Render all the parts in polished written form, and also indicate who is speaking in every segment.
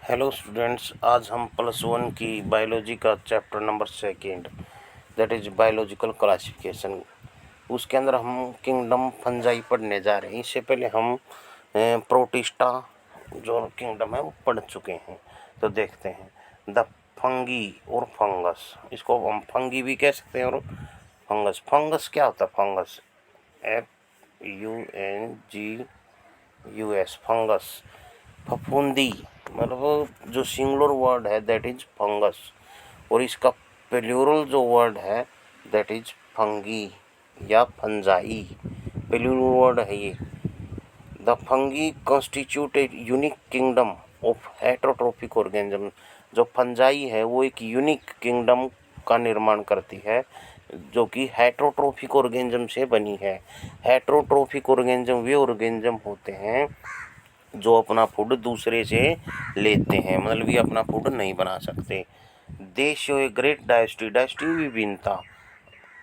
Speaker 1: Hello students, आज हम +1 की बायोलॉजी का chapter number 2 that is biological classification, उसके अंदर हम किंगडम फंजाई पढ़ने जा रहे हैं। इससे पहले हम प्रोटिस्टा जो किंगडम है वो पढ़ चुके हैं। तो देखते हैं द फंगी और फंगस, इसको हम फंगी भी कह सकते हैं और फंगस। फंगस क्या होता है? फंगस FUNGUS फंगस, फफूंदी, मतलब जो सिंगुलर वर्ड है दैट इज फंगस, और इसका प्लूरल जो वर्ड है दैट इज फंगी या फंजाई। प्लूरल वर्ड है ये। The fungi constitute a unique kingdom of heterotrophic organism. जो फंजाई है वो एक यूनिक किंगडम का निर्माण करती है जो कि हेटरोट्रोफिक ऑर्गेनिज्म से बनी है। हेटरोट्रोफिक ऑर्गेनिज्म वे ऑर्गेनिज्म होते हैं जो अपना फूड दूसरे से लेते हैं, मतलब ये अपना फूड नहीं बना सकते। दे show a great diversity, diversity विभिन्नता,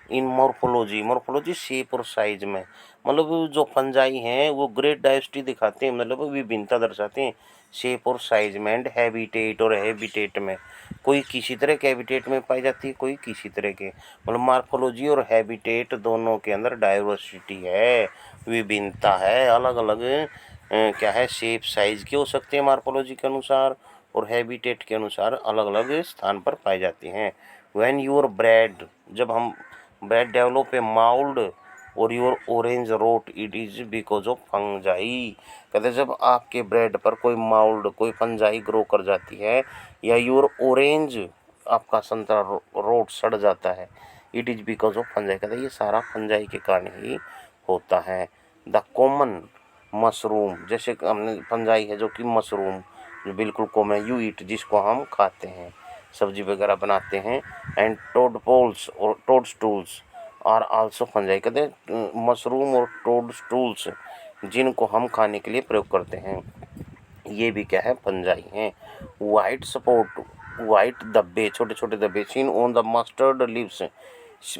Speaker 1: इन मॉर्फोलॉजी शेप और साइज में। मतलब जो फंजाई हैं वो ग्रेट डाइवर्सिटी दिखाते हैं, मतलब विभिन्नता दर्शाते हैं शेप और साइज में। एंड हैबिटेट में, कोई किसी तरह के हैबिटेट में पाई जाती है, कोई किसी तरह के, मतलब मॉर्फोलॉजी और हैबिटेट दोनों के अंदर डाइवर्सिटी है, विभिन्नता है। अलग अलग क्या है, शेप साइज के हो सकते हैं मॉर्फोलॉजी के अनुसार, और हैबिटेट के अनुसार अलग अलग स्थान पर पाई जाती हैं। व्हेन यूर ब्रेड, जब हम ब्रेड डेवलप ए माउल्ड और your orange rot, it is because of fungi. कहते जब आपके ब्रेड पर कोई माउल्ड, कोई फंजाई ग्रो कर जाती है, या योर ऑरेंज, आपका संतरा रोट सड़ जाता है, it is because of fungi. कहते ये सारा फंजाई के कारण ही होता है। द कॉमन मशरूम, जैसे हमने फंजाई है जो कि मशरूम जो बिल्कुल कॉमन, यू ईट, जिसको हम खाते हैं, सब्जी वगैरह बनाते हैं। एंड टोडपोल्स और टोडस्टूल्स आर आल्सो फंजाई। कहते हैं मशरूम और टोडस्टूल्स जिनको हम खाने के लिए प्रयोग करते हैं, ये भी क्या है, फंजाई हैं। वाइट सपोर्ट, वाइट धब्बे, छोटे छोटे धब्बे, seen on the mustard leaves,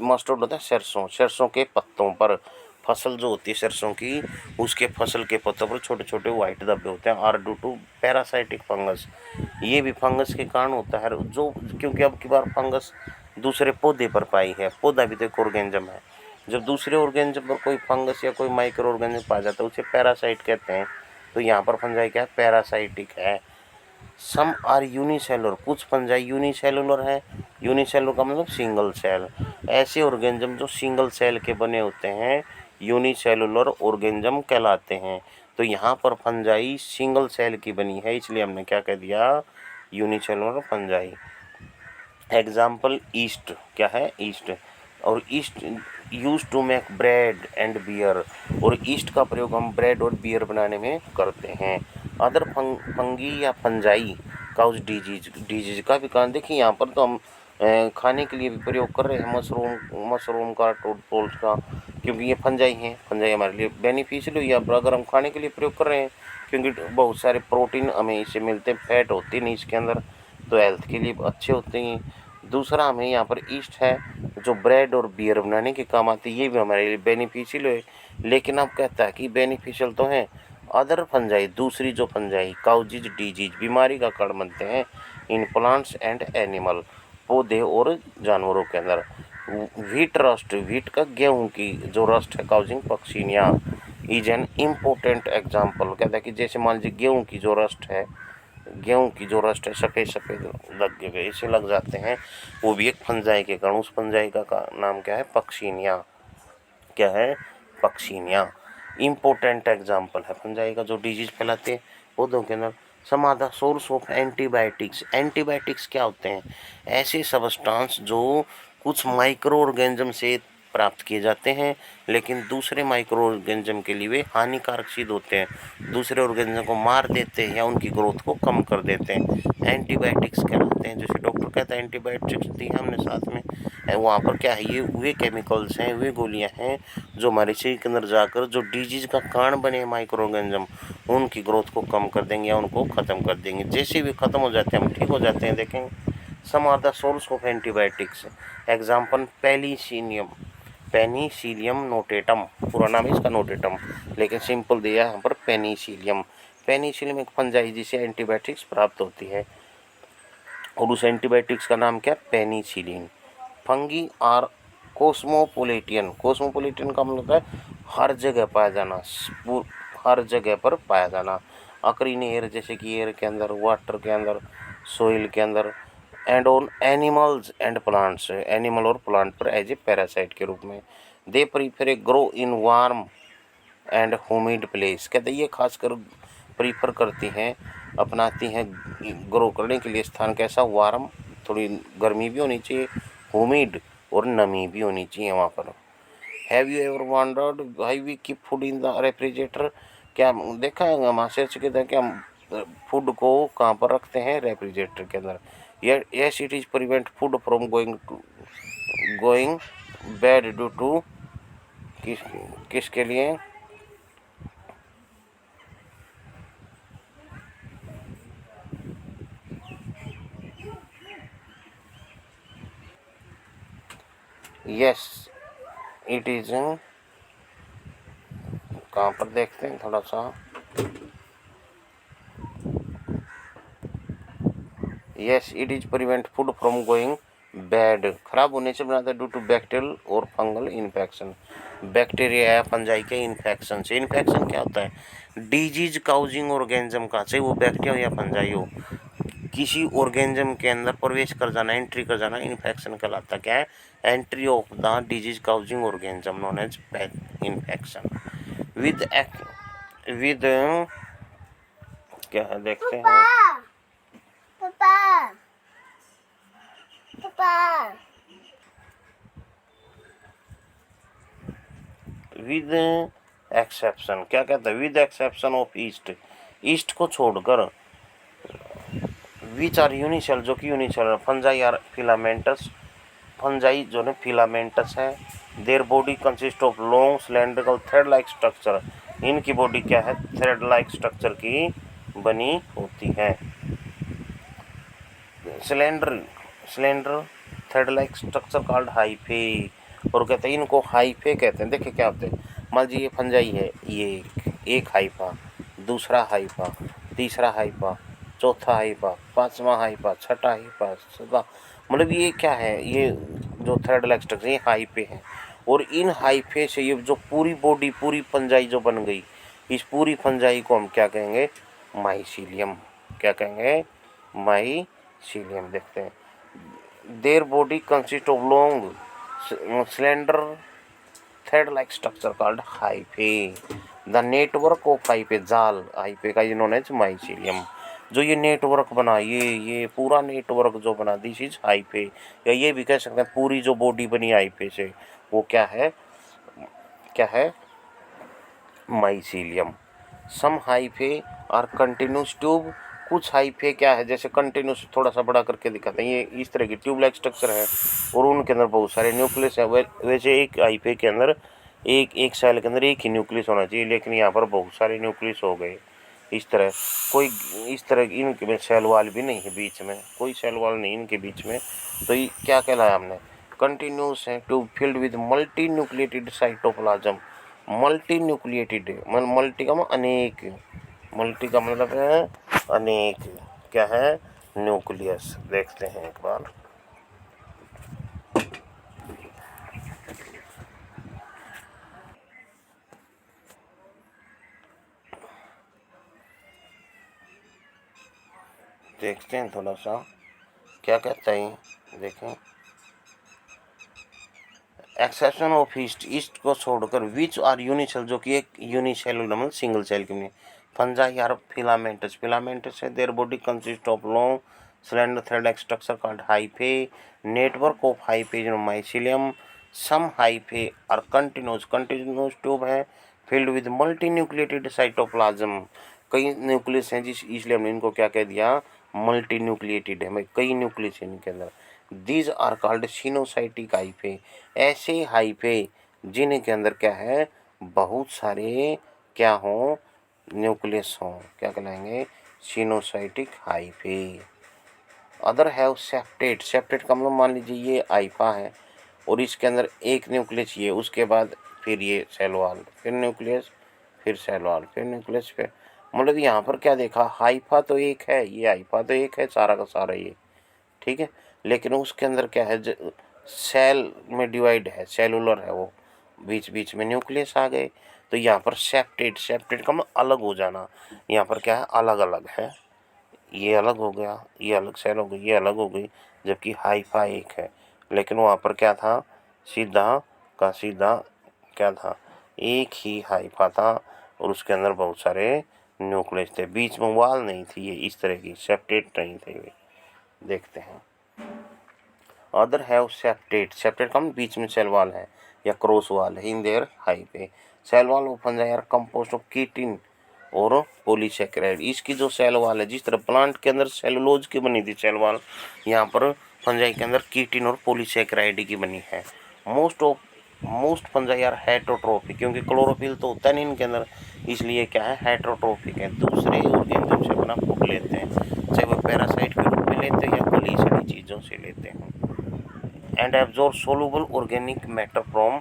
Speaker 1: mustard होता है सरसों, सरसों के पत्तों पर, फसल जो होती है सरसों की, उसके फसल के पत्तों पर छोटे छोटे वाइट धब्बे होते हैं। Are due to parasitic fungus, ये भी फंगस के कारण होता है जो, क्योंकि अब की बार फंगस दूसरे पौधे पर पाई है। पौधा भी तो एक ऑर्गेनिज्म है। जब दूसरे ऑर्गेनिज्म पर कोई फंगस या कोई माइक्रो ऑर्गेनिज्म पाया जाता है उसे पैरासाइट कहते हैं। तो यहाँ पर फंजाई क्या है, पैरासाइटिक है। सम आर यूनिसेलुलर, कुछ फंजाई यूनिसेलुलर है। यूनिसेलुलर का मतलब सिंगल सेल। ऐसे ऑर्गेनिज्म जो सिंगल सेल के बने होते हैं यूनिसेलुलर ऑर्गेनिज्म कहलाते हैं। तो यहाँ पर फंजाई सिंगल सेल की बनी है, इसलिए हमने क्या कह दिया, यूनिसेलुलर फंजाई। एग्जाम्पल ईस्ट, क्या है, ईस्ट, और yeast use to make bread and beer, और ईस्ट का प्रयोग हम ब्रेड और बियर बनाने में करते हैं। अदर फंगी या फंजाई काउज डिजीज का भी कारण, देखिए यहाँ पर तो हम खाने के लिए भी प्रयोग कर रहे हैं मशरूम का, टोडपोल्स का, क्योंकि ये फंजाई हैं। फंजाई हमारे लिए बेनिफिशियल हुई, या अगर हम खाने के लिए प्रयोग कर रहे हैं क्योंकि बहुत सारे प्रोटीन हमें इससे मिलते हैं, फैट होती नहीं इसके अंदर, तो हेल्थ के लिए अच्छे होते हैं। दूसरा हमें यहाँ पर ईस्ट है जो ब्रेड और बियर बनाने के काम आती है, ये भी हमारे लिए बेनिफिशियल है। लेकिन अब कहता है कि बेनिफिशियल तो है। अदर फंजाई, दूसरी जो फंजाई काउजिज डिजीज, बीमारी का कारण बनते हैं इन प्लांट्स एंड एनिमल, पौधे और जानवरों के अंदर। व्हीट रस्ट, व्हीट का गेहूं की जो रस्ट है, causing Puccinia is an important example. कहता है कि जैसे मान लीजिए गेहूं की जो रस्ट है, गेहूं की जो रस्ट है, सफ़ेद सफ़ेद लग गए, इसे लग जाते हैं, वो भी एक फंजाई के कारण। उस फंजाई का नाम क्या है, पक्सीनिया, क्या है, पक्सीनिया। इम्पोर्टेंट एग्जाम्पल है फंजाई का जो डिजीज फैलाते हैं पौधों के अंदर। Some are the source of antibiotics, antibiotics क्या होते हैं, ऐसे सबस्टांस जो कुछ माइक्रो ऑर्गेनिज्म से प्राप्त किए जाते हैं लेकिन दूसरे माइक्रो ऑर्गेनिज्म के लिए वे हानिकारक सिद्ध होते हैं, दूसरे ऑर्गेनिज्म को मार देते हैं या उनकी ग्रोथ को कम कर देते हैं, एंटीबायोटिक्स कहलाते हैं। जैसे डॉक्टर कहता है एंटीबायोटिक्स दी हमने साथ में, वहाँ पर क्या है, ये वे केमिकल्स हैं, वे गोलियाँ हैं जो हमारे शरीर के अंदर जाकर जो डिजीज का कारण बने माइक्रो ऑर्गेनिज्म, उनकी ग्रोथ को कम कर देंगे या उनको ख़त्म कर देंगे। जैसे भी ख़त्म हो जाते हैं हम ठीक हो जाते हैं। देखेंगे some are the source of antibiotics, example Penicillium notatum, पूरा नाम है इसका नोटेटम, लेकिन सिंपल दिया यहाँ पर पेनिसिलियम। पेनिसिलिन एक फंजाई जिसे एंटीबायोटिक्स प्राप्त होती है और उस एंटीबायोटिक्स का नाम क्या, पेनिसिलिन। फंगी आर कोस्मोपोलिटियन, कोस्मोपोलिटियन का मतलब है हर जगह पाया जाना, हर जगह पर पाया जाना। अक्रीन एयर जैसे कि एयर के अंदर, वाटर के अंदर, सोइल के अंदर, and on animals and plants, animal और प्लांट पर एज ए पैरासाइट के रूप में। They prefer grow in warm and humid place, कहते हैं ये खासकर प्रीफर करती हैं, अपनाती हैं ग्रो करने के लिए स्थान कैसा, वार्म, थोड़ी गर्मी भी होनी चाहिए, ह्यूमिड और नमी भी होनी चाहिए वहाँ पर। Have you ever wondered why we keep food in the refrigerator, क्या देखा है हम आश्चर्यचकित है कि हम फूड को कहाँ पर रखते हैं, रेफ्रिजरेटर के अंदर। Yes it is prevent food from going bad due to, किसके लिए, यस इट इज, कहाँ पर देखते हैं थोड़ा सा, yes it is prevent food from going bad, खराब होने से बनाता है ड्यू टू बैक्टीरियल और फंगल इन्फेक्शन, बैक्टीरिया या फंजाई के इन्फेक्शन से। इन्फेक्शन क्या होता है, डिजीज काउजिंग ऑर्गेनिज्म का, चाहे वो बैक्टीरिया हो या फंजाई हो, किसी ऑर्गेनिज्म के अंदर प्रवेश कर जाना, एंट्री कर जाना, इन्फेक्शन कहलाता क्या है, entry of the disease causing organism known as infection. With क्या है देखते हैं, पापा पापा, विद एक्सेप्शन, क्या कहता है, with exception of yeast, yeast को छोड़कर, विच आर यूनिसेल, जो कि unicell, fungi are filamentous, fungi जो है फिलामेंटस है, their body consist of long cylindrical thread like structure, इनकी बॉडी क्या है, थ्रेड लाइक स्ट्रक्चर की बनी होती है, cylinder cylinder thread like structure called hyphae, और कहते हैं इनको हाइफे कहते हैं। देखिए क्या होते हैं, मान लीजिए ये फंजाई है, ये एक हाइफा, दूसरा हाइफा, तीसरा हाइफा, चौथा हाइफा, पांचवा हाइफा, छठा हाइफा, सवा, मतलब ये क्या है, ये जो थ्रेड लाइक स्ट्रक्चर ये हाइफे है, और इन हाइफे से ये जो पूरी बॉडी, पूरी फंजाई जो बन गई, इस पूरी फंजाई को हम क्या कहेंगे, माइसीलियम, क्या कहेंगे, माइसीलियम। देखते हैं, there body consist of long cylinder thread like structure called hyphae, the network of hyphae, जाल हाइफे का नोन एज माइसीलियम, जो ये नेटवर्क बना, ये पूरा नेटवर्क जो बना, दिस इज हाइफे, या ये भी कह सकते हैं पूरी जो बॉडी बनी हाइफे से, वो क्या है, क्या है, mycelium. Some hyphae are continuous tube, कुछ हाइफे क्या है, जैसे कंटिन्यूस, थोड़ा सा बड़ा करके दिखाते हैं, ये इस तरह की ट्यूब लाइक स्ट्रक्चर है और उनके अंदर बहुत सारे न्यूक्लियस है। वैसे एक हाइफे के अंदर एक सेल के अंदर एक ही न्यूक्लियस होना चाहिए, लेकिन यहाँ पर बहुत सारे न्यूक्लियस हो गए। इस तरह कोई, इस तरह इनके में सेल वाल भी नहीं है, बीच में कोई सेल वाल नहीं इनके बीच में, तो ये क्या कहलाया हमने, कंटिन्यूस है, tube field with multi nucleated cytoplasm, multi nucleated, multi का मतलब अनेक, मल्टी का मतलब है अनेक, क्या है, न्यूक्लियस। देखते हैं एक बार, देखते हैं थोड़ा सा क्या कहता है, देखें, एक्सेप्शन ऑफ ईस्ट, ईस्ट को छोड़कर, विच आर यूनिसेल, जो कि एक यूनिसेलुलर मतलब सिंगल सेल की में, फंजाई आर फिलामेंटस, फिलामेंटस है, their body consist of long cylinder thread like structure called hyphae, network of hyphae mycelium, some hyphae are continuous, continuous tube है, filled with multi nucleated cytoplasm, कई nucleus हैं जिस, इसलिए हमने इनको क्या कह दिया, मल्टी न्यूक्लिएटेड है, कई न्यूक्लियस है इनके अंदर। These are called coenocytic hyphae, ऐसे हाइफे जिनके अंदर क्या है, बहुत सारे क्या हों, न्यूक्लियस हों, क्या कहलाएंगे, coenocytic hyphae. Other have septate, septate का मतलब मान लीजिए ये हाइफा है और इसके अंदर एक न्यूक्लियस, ये उसके बाद फिर ये सेल वॉल, फिर न्यूक्लियस, फिर सेल वॉल, फिर न्यूक्लियस, फिर मतलब यहाँ पर क्या देखा, हाइफा तो एक है, ये हाइफा तो एक है सारा का सारा ये, ठीक है, लेकिन उसके अंदर क्या है, सेल में डिवाइड है, सेलुलर है वो, बीच बीच में न्यूक्लियस आ गए। तो यहाँ पर सेप्टेट, सेप्टेट का मतलब अलग हो जाना, यहाँ पर क्या है, अलग अलग है, ये अलग हो गया, ये अलग सेल हो गई, ये अलग हो गई, जबकि हाइफा एक है। लेकिन वहाँ पर क्या था, सीधा का सीधा क्या था, एक ही हाइफा था और उसके अंदर बहुत सारे न्यूक्लियस थे, बीच में वाल नहीं थी, ये इस तरह की सेप्टेट नहीं थे वे। देखते हैं, अदर हैव सेप्टेट, सेप्टेट का बीच में सेल वाल है या क्रॉस वाल है, in their hyphae. Cell wall of fungi are composed of chitin और पॉलीसेकेराइड। इसकी जो सेल वाल है, जिस तरह प्लांट के अंदर सेलुलोज की बनी थी सेल वाल, यहाँ पर फंजाई के अंदर कीटिन और पॉलीसेकेराइड की बनी है। मोस्ट फंजाई आर हेटरोट्रोफिक, क्योंकि क्लोरोफिल तो होता नहीं इनके अंदर, इसलिए क्या है, हेटरोट्रोफिक है, दूसरे ऑर्गेनिज्म से अपना फूड लेते हैं, चाहे वो पैरासाइट के रूप में लेते हैं या गली सड़ी चीज़ों से लेते हैं। And absorb soluble organic matter from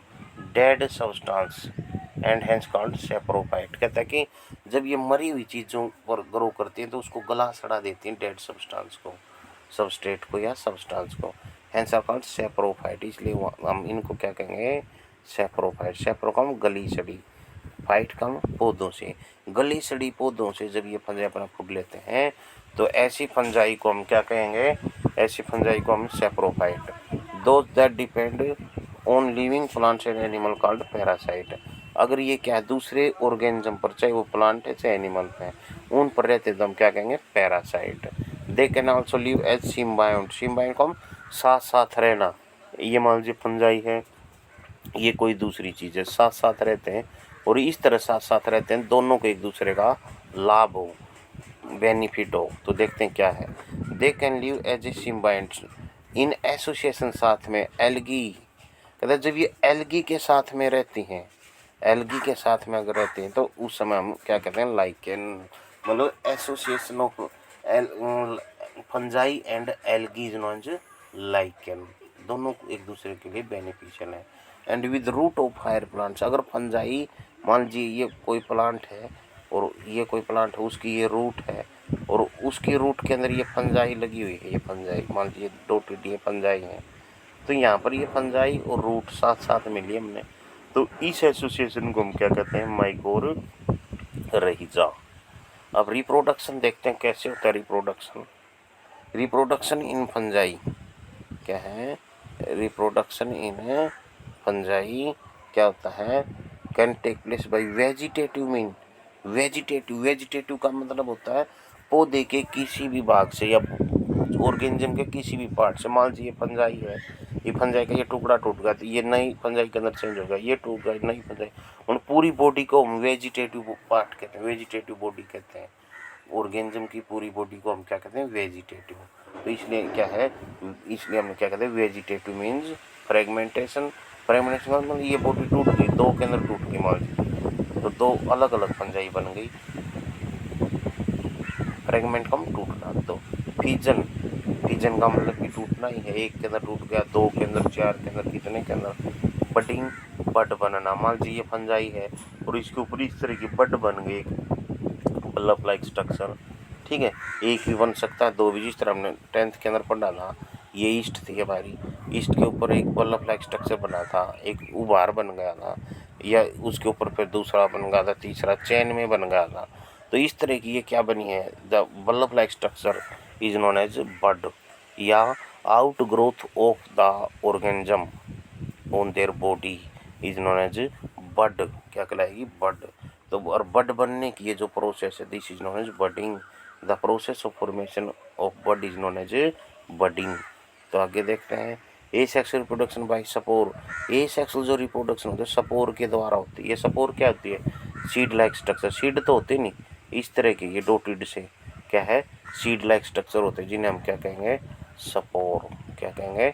Speaker 1: dead substance and hence called saprophyte. कहता है कि जब ये मरी हुई चीज़ों पर ग्रो करती हैं तो उसको गला सड़ा देती हैं, डेड सब्सटेंस को, सबस्ट्रेट को या सब्सटेंस को, हेंस आर कॉल्ड सेप्रोफाइट। इसलिए हम इनको क्या कहेंगे, सेप्रोफाइट। सेप्रो कम गली सड़ी, फाइट कम पौधों से, गली सड़ी पौधों से जब ये फंजाई अपना फूड लेते हैं तो ऐसी फंजाई को हम क्या कहेंगे, ऐसी फंजाई को हम saprophyte. Those that depend on living plants and animal called parasite. अगर ये क्या है, दूसरे ऑर्गेनिज्म पर, चाहे वो प्लांट है चाहे एनिमल है, उन पर रहते तो हम क्या कहेंगे, parasite. They can also live as symbiont, symbiont को हम साथ साथ रहना, ये मान लीजिए फंजाई है, ये कोई दूसरी चीज़ है, साथ साथ रहते हैं और इस तरह साथ साथ रहते हैं, दोनों को एक दूसरे का लाभ हो, बेनिफिट हो। तो देखते हैं क्या है, they can live as a symbionts in association, साथ में एल्गी। कहते हैं जब ये एल्गी के साथ में रहती हैं, एल्गी के साथ में अगर रहती हैं तो उस समय हम क्या कहते हैं, लाइकेन, मतलब association of fungi and algae known lichen, दोनों एक दूसरे के लिए बेनिफिशियल है। And with root of higher plants, अगर फंजाई मान लीजिए ये कोई प्लांट है और ये कोई प्लांट है, उसकी ये रूट है और उसकी रूट के अंदर ये फंजाई लगी हुई है, ये फंजाई मान लीजिए डॉटेड ये फंजाई है, तो यहाँ पर ये फंजाई और रूट साथ साथ मिली हमने, तो इस एसोसिएशन को हम क्या कहते हैं, माइकोरहिजा। अब रिप्रोडक्शन देखते हैं कैसे होता है रिप्रोडक्शन। रिप्रोडक्शन इन फंजाई क्या है, रिप्रोडक्शन इन फंजाई क्या होता है, can take place by vegetative mean, vegetative, vegetative का मतलब होता है पौधे के किसी भी भाग से या ऑर्गेनिज्म के किसी भी पार्ट से। मान लीजिए ये फंजाई है, ये फंजाई का ये टुकड़ा टूट गया तो ये नई फंजाई के अंदर चेंज हो गया, ये टूट गया नई फंजाई, उन पूरी बॉडी को हम वेजिटेटिव पार्ट कहते हैं, वेजिटेटिव बॉडी कहते हैं। ऑर्गेनिज्म की पूरी बॉडी को हम क्या कहते हैं, वेजिटेटिव। तो इसलिए क्या है, इसलिए हम क्या कहते हैं, वेजिटेटिव मीन्स फ्रेगमेंटेशन। फ्रेगमेंटेशन मतलब ये बॉडी टूट गई, दो के अंदर टूट गई मान लीजिए, तो दो अलग अलग फंजाई बन गई, फ्रेगमेंट कम टूटना। तो फिजन, फिजन का मतलब कि टूटना ही है, एक के अंदर टूट गया, दो के अंदर, चार के अंदर, कितने के अंदर। बडिंग, बड बनना, मान लीजिए ये फंजाई है और इसके ऊपर इस तरह की बड बन गई, बल्ब लाइक स्ट्रक्चर, ठीक है, एक भी बन सकता है, दो भी, जिस तरह हमने 10th के अंदर पढ़ा था, ये ईस्ट थी हमारी, ईस्ट के ऊपर एक बल्ब लाइक स्ट्रक्चर बना था, एक उभार बन गया था, या उसके ऊपर फिर दूसरा बन गया था, तीसरा चैन में बन गया था। तो इस तरह की ये क्या बनी है, the bulb like structure is known as bud, या outgrowth of the organism on their body is known as bud, क्या कहलाएगी, बड। तो और बड बनने की ये जो प्रोसेस है, this is known as budding, the process of formation of bud is known as budding. तो आगे देखते हैं, asexual reproduction by spore. Asexual जो रिप्रोडक्शन होती है सपोर के द्वारा होती है। ये सपोर क्या होती है, सीड लाइक स्ट्रक्चर, सीड तो होते नहीं, इस तरह के ये डॉटेड से क्या है, सीड लाइक स्ट्रक्चर होते हैं, जिन्हें हम क्या कहेंगे, सपोर, क्या कहेंगे,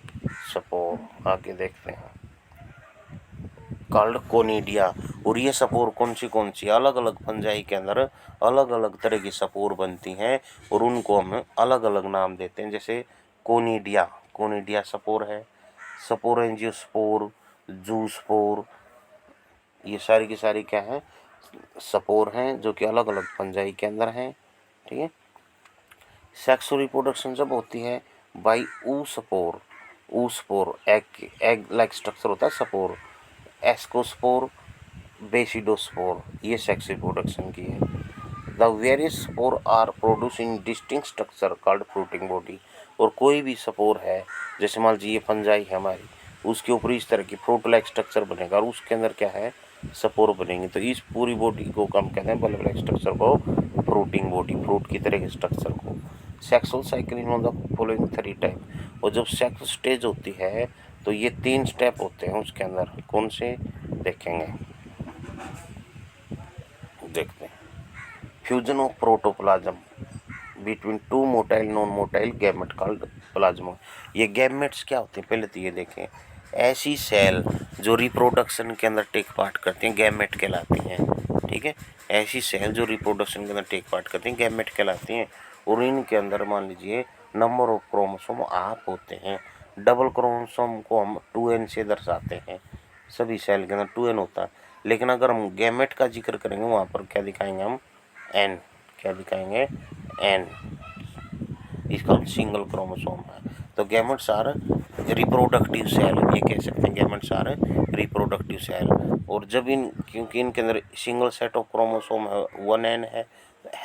Speaker 1: सपोर। आगे देखते हैं, कॉल्ड कोनिडिया। और ये सपोर कौन सी अलग अलग फंजाई के अंदर अलग अलग तरह की सपोर बनती हैं और उनको हम अलग अलग नाम देते हैं, जैसे कोनिडिया, कोनिडिया सपोर है, स्पोरेंजियोस्पोर, जूस्पोर, ये सारी की सारी क्या है, सपोर हैं जो कि अलग अलग फंजाई के अंदर हैं, ठीक है। सेक्सुअल रिप्रोडक्शन जब होती है बाई ऊस्पोर, ऊस्पोर एग लाइक स्ट्रक्चर होता है सपोर, एस्कोस्पोर, बेसिडोस्पोर, ये सेक्स रिप्रोडक्शन की है। The various spore are produce in distinct structure called fruiting body. और कोई भी स्पोर है, जैसे मान लीजिए ये फंजाई है हमारी, उसके ऊपर इस तरह की फ्रूट लाइक स्ट्रक्चर बनेगा और उसके अंदर क्या है, स्पोर बनेंगे। तो इस पूरी बॉडी को हम कहते हैं बल्ब लाइक स्ट्रक्चर को फ्रूटिंग बॉडी, फ्रूट की तरह के स्ट्रक्चर को। Sexual cycle in the following 3 type. और जब सेक्स स्टेज होती है तो ये 3 स्टेप होते हैं उसके अंदर। कौन से देखेंगे, देखते हैं। Fusion of protoplasm between 2 motile non motile gamete called plasma. ये गैमेट्स क्या होते हैं पहले तो ये देखें। ऐसी सेल जो रिप्रोडक्शन के अंदर टेक पार्ट करती हैं गैमेट कहलाती हैं, ठीक है। ऐसी सेल जो रिप्रोडक्शन के अंदर टेक पार्ट करती हैं गैमेट कहलाती हैं। और इनके अंदर मान लीजिए नंबर ऑफ क्रोमोसोम आप होते हैं। डबल क्रोमोसोम को हम 2n से दर्शाते हैं, सभी सेल के अंदर 2n होता है। लेकिन अगर हम गैमेट का जिक्र करेंगे वहाँ पर क्या दिखाएंगे हम, n, क्या दिखाएंगे, n। इसका सिंगल क्रोमोसोम है। तो गैमेट्स आर रिप्रोडक्टिव सेल, ये कह सकते हैं गैमेट्स आर रिप्रोडक्टिव सेल। और जब क्योंकि इनके अंदर सिंगल सेट ऑफ क्रोमोसोम है, 1n है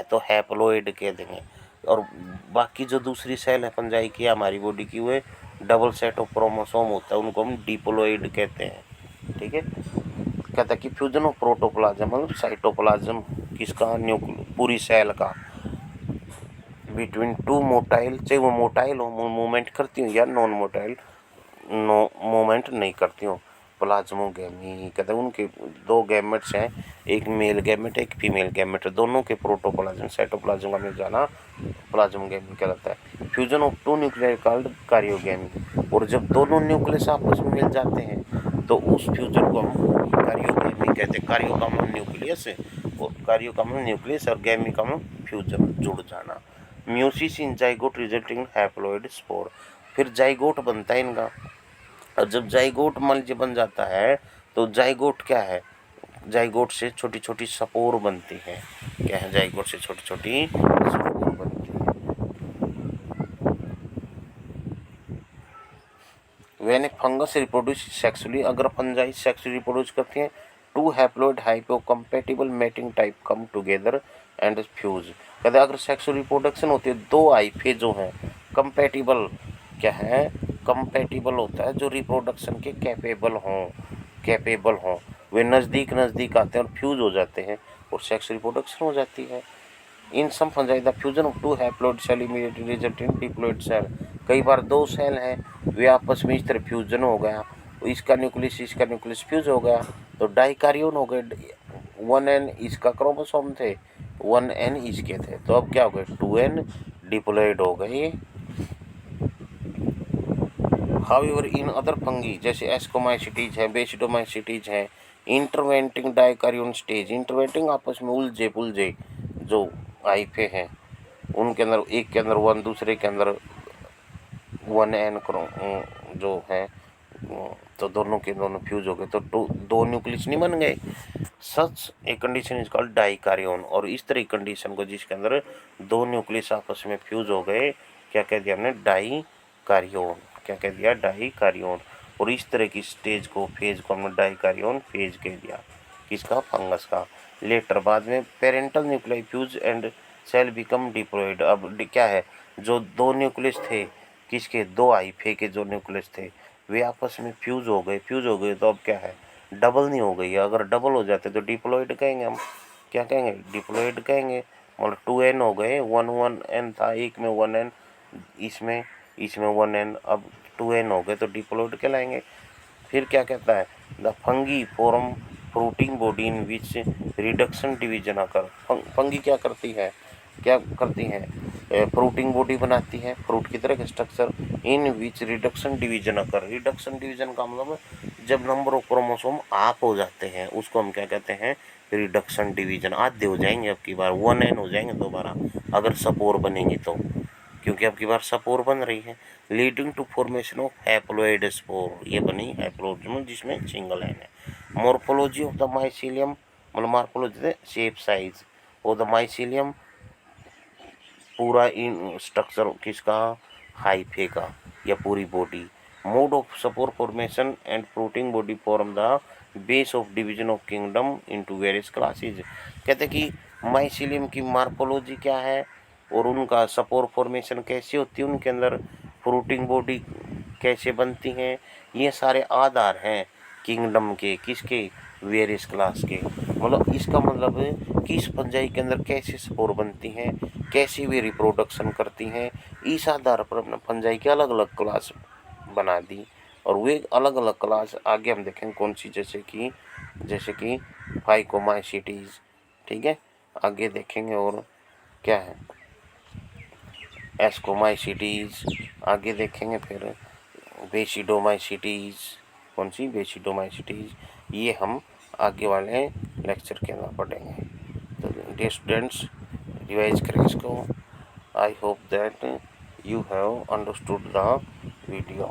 Speaker 1: तो हैप्लोइड कह देंगे। और बाकी जो दूसरी सेल है फंजाई की हमारी बॉडी की, वो डबल सेट ऑफ क्रोमोसोम होता है, उनको हम डिप्लोइड कहते हैं, ठीक है। कहता है कि फ्यूजन ऑफ प्रोटोप्लाज्म मतलब साइटोप्लाज्म किसका, पूरी सेल का, बिटवीन 2 मोटाइल, चाहे वो मोटाइल हो, मूवमेंट करती हूँ, या नॉन मोटाइल मूवमेंट नहीं करती हूँ, प्लाज्मोगैमी। कहते हैं उनके 2 गैमेट्स हैं, एक मेल गैमेट एक फीमेल गैमेट, दोनों के प्रोटोप्लाज्म साइटोप्लाज्म का मिल जाना प्लाज्मोगैमी कहलाता है। Fusion of 2 nuclear called karyogamy. और जब दोनों न्यूक्लियस आपस में मिल जाते हैं तो उस फ्यूजन को हम कारियोगैमी कहते हैं। कारियो का मतलब न्यूक्लियस, और कारियो का मतलब न्यूक्लियस, और गैमी का मतलब फ्यूजन, जुड़ जाना। म्यूसिस इन जाइगोट रिजल्टिंग हैप्लोइड स्पोर। फिर जाइगोट बनता है इनका। और जब जाइगोट मान लीजिए बन जाता है तो जाइगोट क्या है, जाइगोट से छोटी छोटी स्पोर बनती है। क्या है, जाइगोट से छोटी छोटी स्पोर बनती है। When a fungus reproduce sexually, अगर फंजाई सेक्सुअली रिप्रोड्यूस करती हैं, 2 haploid hypocompatible mating type come together and fuse. कहते हैं अगर सेक्सुअल रिप्रोडक्शन होती है, 2 हाइफे जो हैं कंपैटिबल, क्या है, कंपैटिबल होता है, जो रिप्रोडक्शन के कैपेबल हों, वे नज़दीक नज़दीक आते हैं और फ्यूज हो जाते हैं और सेक्स रिप्रोडक्शन हो जाती है। In some fungi the fusion of 2 haploid cell immediately result in diploid cell. कई बार 2 सेल हैं, वे आपस में इस तरह फ्यूजन हो गया, इसका न्यूक्लियस फ्यूज हो गया तो डाइकारियोन हो गए। 1n इसका क्रोमोसोम थे, 1n इसके थे, तो अब क्या हो गए, 2n डिप्लोइड हो गए। हाउएवर इन अदर फंगी जैसे एस्कोमाइसिटीज है, बेसिडोमाइसिटीज है, इंटरवेंटिंग डाइकारियोन स्टेज, इंटरवेंटिंग आपस में उलझे पुलझे जो हाइफे हैं, उनके अंदर एक के अंदर 1 दूसरे के अंदर 1n जो है, तो दोनों के दोनों फ्यूज हो गए तो 2 न्यूक्लियस नहीं बन गए। सच ए कंडीशन इज कॉल्ड डाइकारियोन। और इस तरह की कंडीशन को जिसके अंदर 2 न्यूक्लियस आपस में फ्यूज हो गए, क्या कह दिया हमने, डाइकारियोन। क्या कह दिया, डाइकारियोन। और इस तरह की स्टेज को, फेज को हमने डाइकारियोन फेज कह दिया, किसका, फंगस का। लेटर बाद में parental nuclei fuse and cell become diploid. अब क्या है, जो 2 न्यूक्लियस थे, किसके, 2 हाइफे के जो न्यूक्लियस थे, वे आपस में फ्यूज हो गए तो अब क्या है, डबल नहीं हो गई है। अगर डबल हो जाते तो डिप्लॉयड कहेंगे हम, क्या कहेंगे, डिप्लॉयड कहेंगे। मतलब 2n हो गए, 1n था, एक में 1n, इसमें 1n, अब 2n हो गए तो डिप्लॉयड कहलाएंगे। फिर क्या कहता है, the fungi form fruiting body in which reduction division आकर। फंगी क्या करती है, फ्रूटिंग बॉडी बनाती है, फ्रूट की तरह के स्ट्रक्चर, इन विच रिडक्शन डिवीजन आकर। रिडक्शन डिवीजन का मतलब जब नंबर ऑफ क्रोमोसोम आप हो जाते हैं उसको हम क्या कहते हैं, रिडक्शन डिवीजन। आधे हो जाएंगे, अब की बार 1n हो जाएंगे दोबारा अगर सपोर बनेंगी तो, क्योंकि अब की बार सपोर बन रही है। Leading to formation of haploid spore, ये बनी हैप्लोइड जिसमें सिंगल एन है। मॉर्फोलॉजी ऑफ द माइसीलियम मतलब मार्फोलॉजी शेप साइज, और द माइसीलियम पूरा इन स्ट्रक्चर किसका, हाइफे का या पूरी body. Mode of spore formation and fruiting body form the base of division of kingdom into various classes. कहते कि माइसीलियम की मार्फोलॉजी क्या है और उनका सपोर फॉर्मेशन कैसी होती है, उनके अंदर फ्रूटिंग बॉडी कैसे बनती हैं, ये सारे आधार हैं किंगडम के, किसके, वेरियस क्लास के। मतलब इसका मतलब है कि इस फंजाई के अंदर कैसे स्पोर बनती हैं, कैसी भी रिप्रोडक्शन करती हैं, इस आधार पर अपने फंजाई की अलग अलग क्लास बना दी। और वे अलग अलग क्लास आगे हम देखेंगे कौन सी, जैसे कि फाइकोमाइसीटीज, ठीक है, आगे देखेंगे। और क्या है, एस्कोमाइसीटीज आगे देखेंगे। फिर बेसिडोमाइसीटीज, कौन सी, बेसिडोमाइसीटीज, ये हम आगे वाले लेक्चर के अंदर पढ़ेंगे। तो डियर स्टूडेंट्स, रिवाइज करें इसको। I hope that you have understood the video.